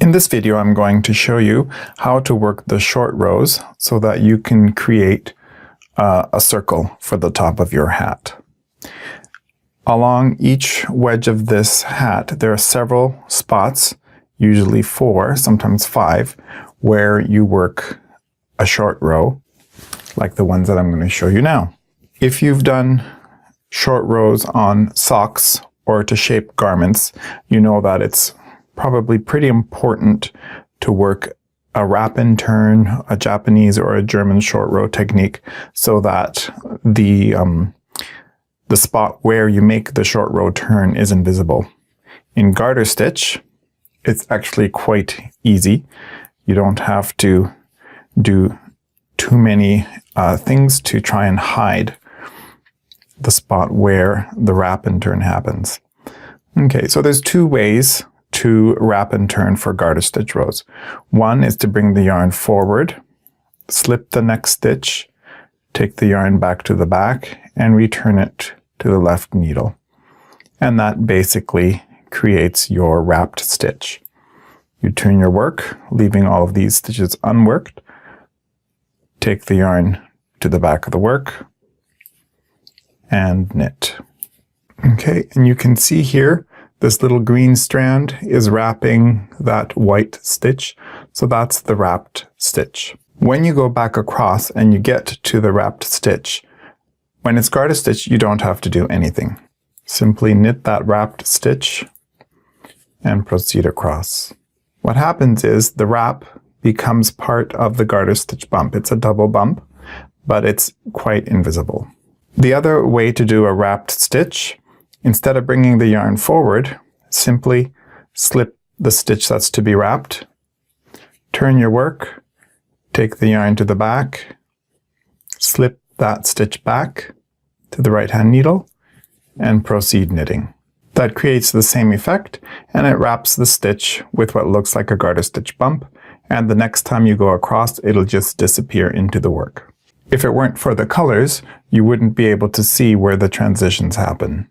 In this video, I'm going to show you how to work the short rows so that you can create a circle for the top of your hat. Along each wedge of this hat, there are several spots, usually 4, sometimes 5, where you work a short row, like the ones that I'm going to show you now. If you've done short rows on socks or to shape garments, you know that it's probably pretty important to work a wrap and turn, a Japanese or a German short row technique, so that the spot where you make the short row turn is invisible. In garter stitch, it's actually quite easy. You don't have to do too many things to try and hide the spot where the wrap and turn happens. Okay, so there's 2 ways to wrap and turn for garter stitch rows. One is to bring the yarn forward, slip the next stitch, take the yarn back to the back, and return it to the left needle. And that basically creates your wrapped stitch. You turn your work, leaving all of these stitches unworked, take the yarn to the back of the work, and knit. Okay, and you can see here, this little green strand is wrapping that white stitch, so that's the wrapped stitch. When you go back across and you get to the wrapped stitch, when it's garter stitch, you don't have to do anything. Simply knit that wrapped stitch and proceed across. What happens is the wrap becomes part of the garter stitch bump. It's a double bump, but it's quite invisible. The other way to do a wrapped stitch, instead of bringing the yarn forward, simply slip the stitch that's to be wrapped, turn your work, take the yarn to the back, slip that stitch back to the right hand needle, and proceed knitting. That creates the same effect, and it wraps the stitch with what looks like a garter stitch bump, and the next time you go across, it'll just disappear into the work. If it weren't for the colors, you wouldn't be able to see where the transitions happen.